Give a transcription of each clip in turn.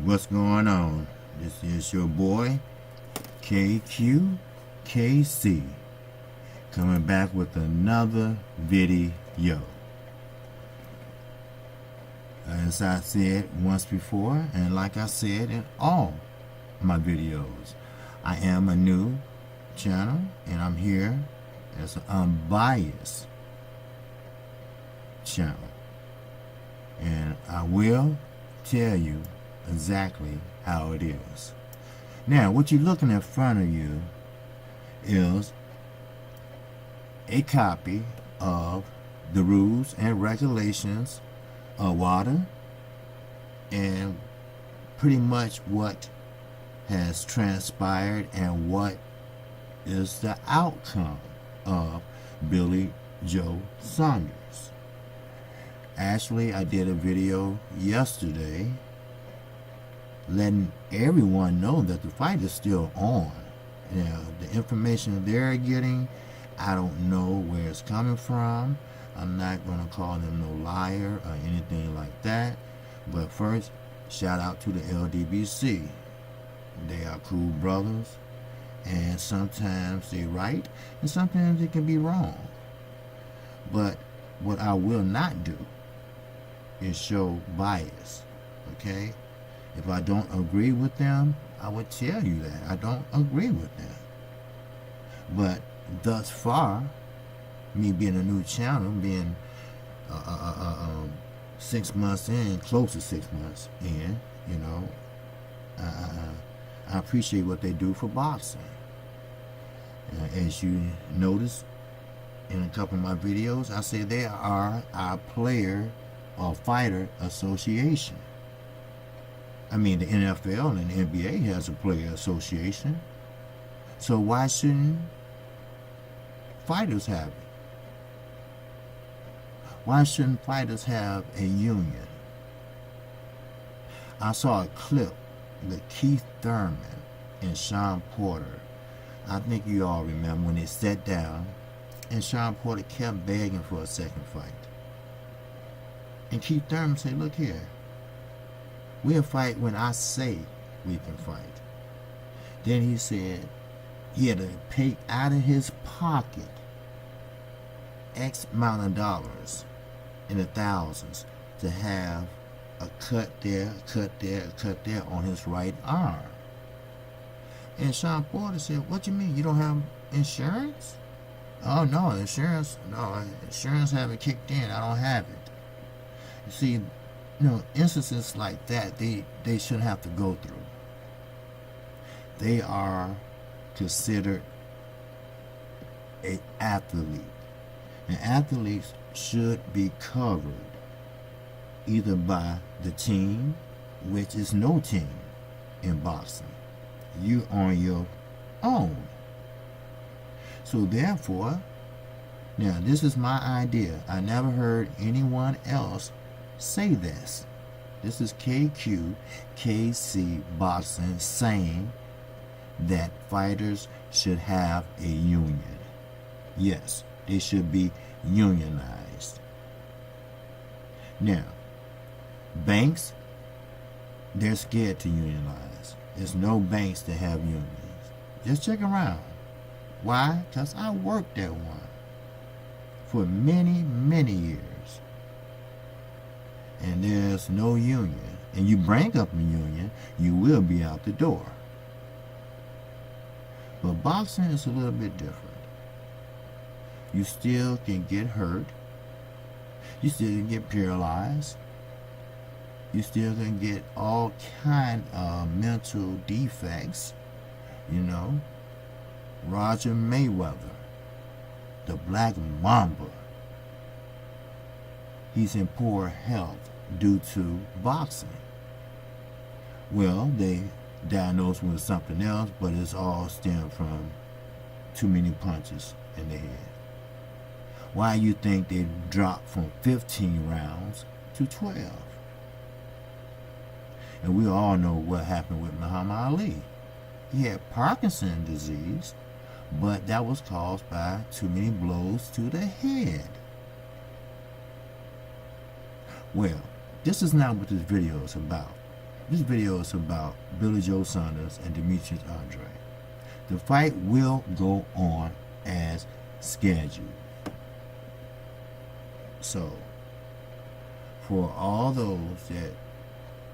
What's going on? This is your boy KQKC coming back with another video. As I said once before, and like I said in all my videos, I am a new channel and I'm here as an unbiased channel, and I will tell you exactly how it is. Now, what you're looking in front of you is a copy of the rules and regulations of WADA and pretty much what has transpired and what is the outcome of Billy Joe Saunders. Actually, I did a video yesterday letting everyone know that the fight is still on. Now, the information they're getting, I don't know where it's coming from. I'm not going to call them no liar or anything like that. But first, shout out to the LDBC. They are cool brothers, and sometimes they're right, and sometimes they can be wrong. But what I will not do is show bias, okay? If I don't agree with them, I would tell you that I don't agree with them. But thus far, me being a new channel, being 6 months in, close to 6 months in, you know, I appreciate what they do for boxing. As you notice in a couple of my videos, I say they are our player or fighter association. I mean, the NFL and the NBA has a player association. So why shouldn't fighters have it? Why shouldn't fighters have a union? I saw a clip with Keith Thurman and Sean Porter. I think you all remember when they sat down and Sean Porter kept begging for a second fight. And Keith Thurman said, look here, we'll fight when I say we can fight. Then he said he had to pay out of his pocket X amount of dollars in the thousands to have a cut there, a cut there, a cut there on his right arm. And Sean Porter said, what you mean, you don't have insurance? Oh no, insurance haven't kicked in, I don't have it. You see, you know, instances like that, they shouldn't have to go through. They are considered an athlete. And athletes should be covered either by the team, which is no team in boxing. You on your own. So therefore, now this is my idea. I never heard anyone else say this. This is KQKC Boxing saying that fighters should have a union. Yes, they should be unionized. Now, banks, they're scared to unionize. There's no banks that have unions. Just check around. Why? Because I worked at one for many, many years. And there's no union. And you bring up a union, you will be out the door. But boxing is a little bit different. You still can get hurt. You still can get paralyzed. You still can get all kind of mental defects. You know, Roger Mayweather, the Black Mamba, he's in poor health due to boxing. Well, they diagnosed him with something else, but it's all stemmed from too many punches in the head. Why you think they dropped from 15 rounds to 12? And we all know what happened with Muhammad Ali. He had Parkinson's disease, but that was caused by too many blows to the head. Well, this is not what this video is about. This video is about Billy Joe Saunders and Demetrius Andrade. The fight will go on as scheduled. So, for all those that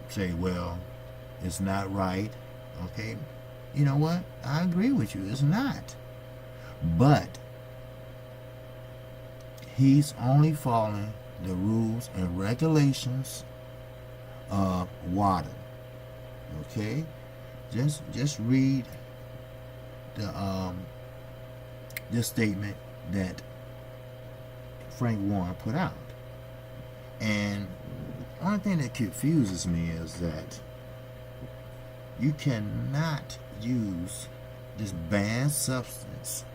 say, well, it's not right, okay, you know what? I agree with you, it's not. But he's only following the rules and regulations of WADA. Okay? Just read the this statement that Frank Warren put out. And the only thing that confuses me is that you cannot use this banned substance.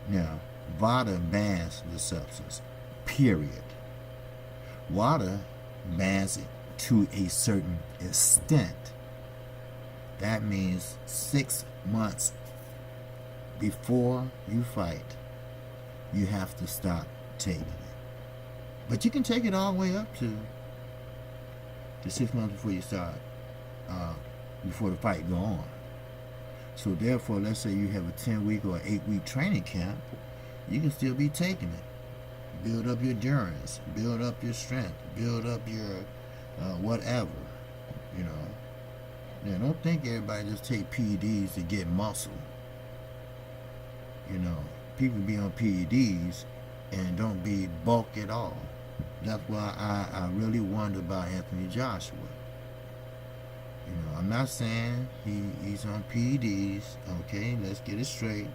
Now, WADA bans the substance, period. WADA bans it to a certain extent. That means 6 months before you fight, you have to stop taking it. But you can take it all the way up to 6 months before you start, before the fight go on. So therefore, let's say you have a 10-week or 8-week training camp, you can still be taking it. Build up your endurance, build up your strength, build up your whatever, you know. Now, don't think everybody just take PEDs to get muscle. You know, people be on PEDs and don't be bulk at all. That's why I really wonder about Anthony Joshua. You know, I'm not saying he's on PEDs, okay, let's get it straight.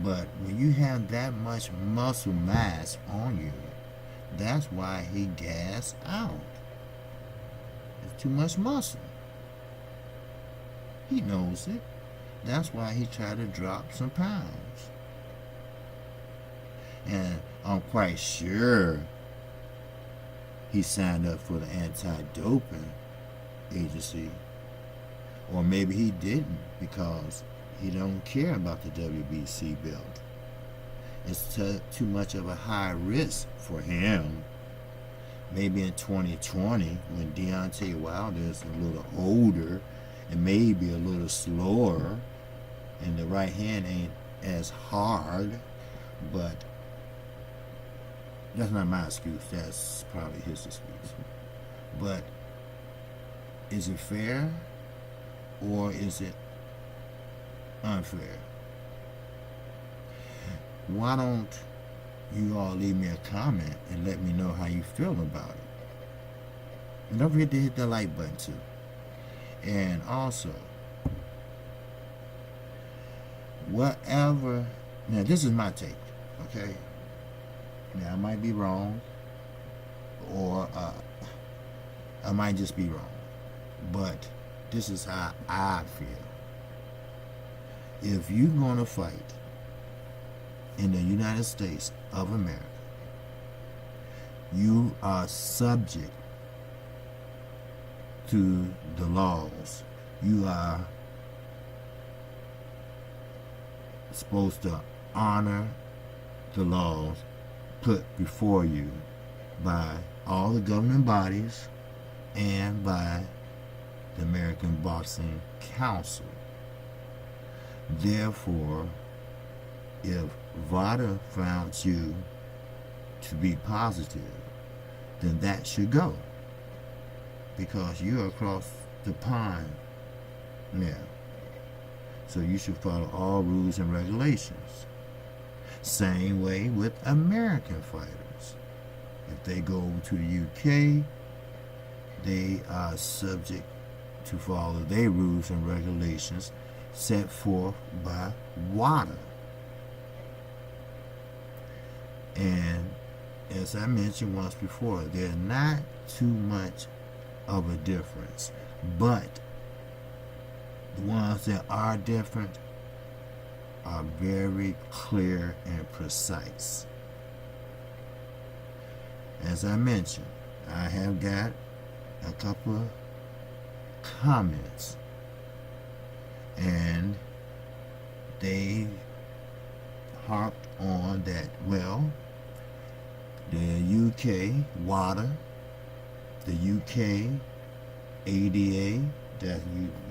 But when you have that much muscle mass on you, that's why he gassed out. It's too much muscle. He knows it. That's why he tried to drop some pounds. And I'm quite sure he signed up for the anti-doping agency. Or maybe he didn't because he don't care about the WBC belt. It's too much of a high risk for him. Maybe in 2020, when Deontay Wilder is a little older and maybe a little slower, and the right hand ain't as hard, but that's not my excuse. That's probably his excuse. But is it fair or is it unfair? Why don't you all leave me a comment and let me know how you feel about it? And don't forget to hit the like button too. And also, whatever, now this is my take, okay? Now I might be wrong, or I might just be wrong, but this is how I feel. If you're gonna fight in the United States of America, you are subject to the laws. You are supposed to honor the laws put before you by all the governing bodies and by the American Boxing Council. Therefore, if WADA found you to be positive, then that should go, because you're across the pond now. So you should follow all rules and regulations. Same way with American fighters. If they go over to the UK, they are subject to follow their rules and regulations set forth by WADA. And as I mentioned once before, they're not too much of a difference. But the ones that are different are very clear and precise. As I mentioned, I have got a couple of comments, and they harped on that, well, the UK WADA, the UK ADA, that's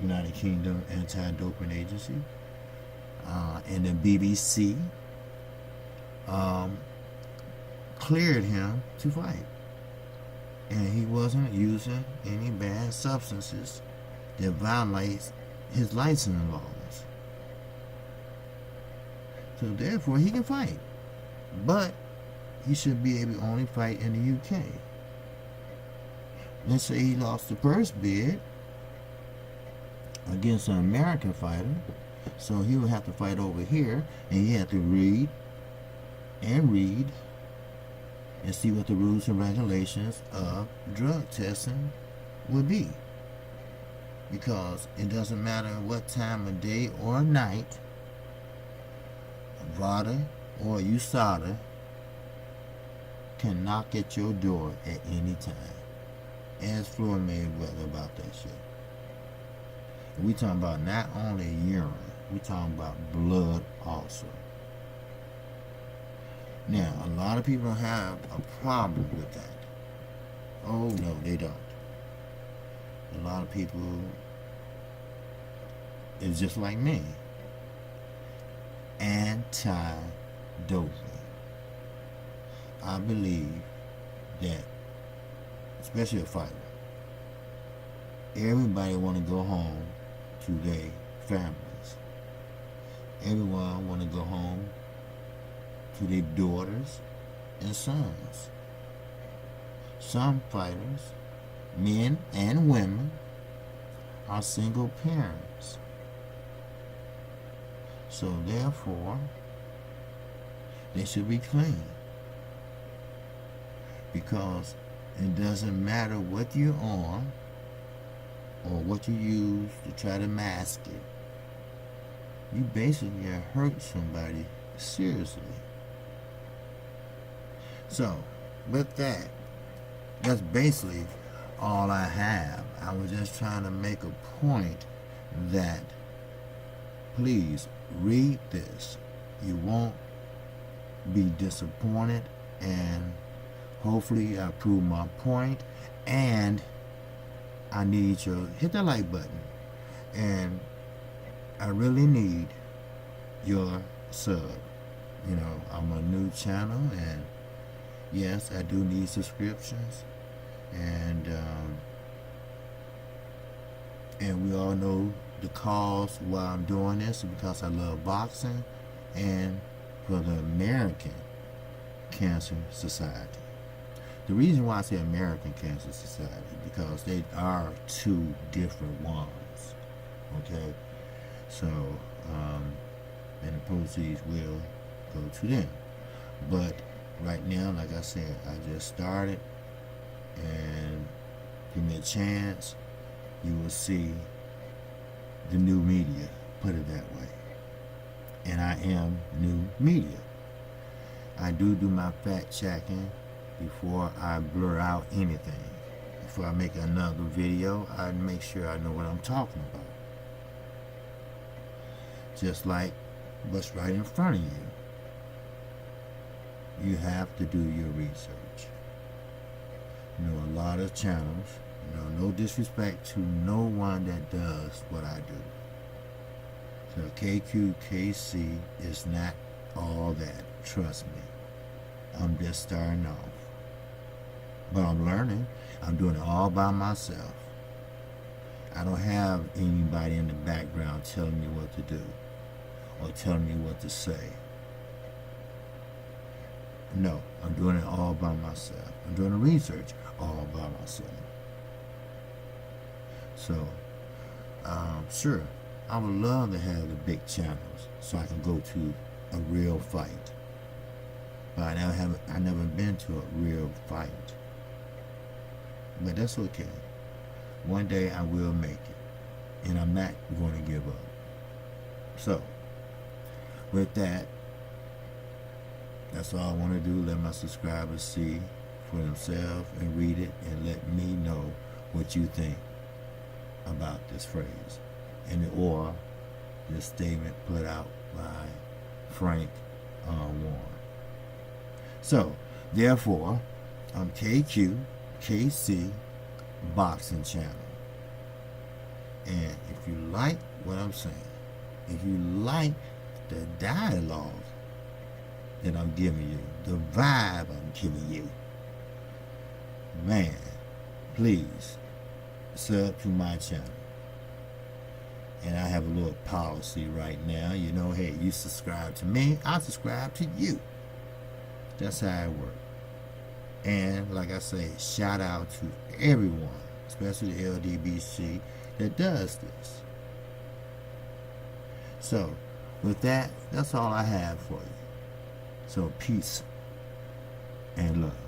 United Kingdom Anti-Doping Agency, and the BBC cleared him to fight. And he wasn't using any bad substances that violates his licensing laws. So therefore he can fight. But he should be able to only fight in the UK. Let's say he lost the first bid against an American fighter, so he would have to fight over here, and he had to read and see what the rules and regulations of drug testing would be. Because it doesn't matter what time of day or night, WADA or UKADA can knock at your door at any time. Ask Floyd Mayweather about that shit. We talking about not only urine, we talking about blood also. Now, a lot of people have a problem with that. Oh no, they don't. A lot of people is just like me. Anti-doping. I believe that, especially a fighter, everybody want to go home to their families. Everyone want to go home to their daughters and sons. Some fighters, men and women, are single parents. So therefore, they should be clean. Because it doesn't matter what you're on or what you use to try to mask it. You basically hurt somebody seriously. So, with that, that's basically all I have. I was just trying to make a point that, please read this. You won't be disappointed, and hopefully I prove my point. And I need you to hit the like button, and I really need your sub. You know, I'm a new channel, and yes, I do need subscriptions, and we all know the cause why I'm doing this is because I love boxing, and for the American Cancer Society. The reason why I say American Cancer Society, because they are two different ones, okay? So, and the proceeds will go to them. But right now, like I said, I just started, and give me a chance, you will see the new media, put it that way. And I am new media. I do my fact checking before I blur out anything. Before I make another video, I make sure I know what I'm talking about. Just like what's right in front of you. You have to do your research. You know, a lot of channels, you know, no disrespect to no one that does what I do. So KQKC is not all that, trust me. I'm just starting off. But I'm learning. I'm doing it all by myself. I don't have anybody in the background telling me what to do or telling me what to say. No, I'm doing it all by myself. I'm doing the research all by myself. So, sure, I would love to have the big channels so I can go to a real fight. But I never been to a real fight. But that's okay. One day I will make it. And I'm not going to give up. So, with that, that's all I want to do. Let my subscribers see for themselves and read it and let me know what you think about this phrase or this statement put out by Frank Warren. So, therefore, I'm KC Boxing Channel. And if you like what I'm saying, if you like the dialogue that I'm giving you, the vibe I'm giving you, man, please sub to my channel. And I have a little policy right now. You know, hey, you subscribe to me, I subscribe to you. That's how it works. And like I say, shout out to everyone, especially the LDBC, that does this. So, with that, that's all I have for you. So, peace and love.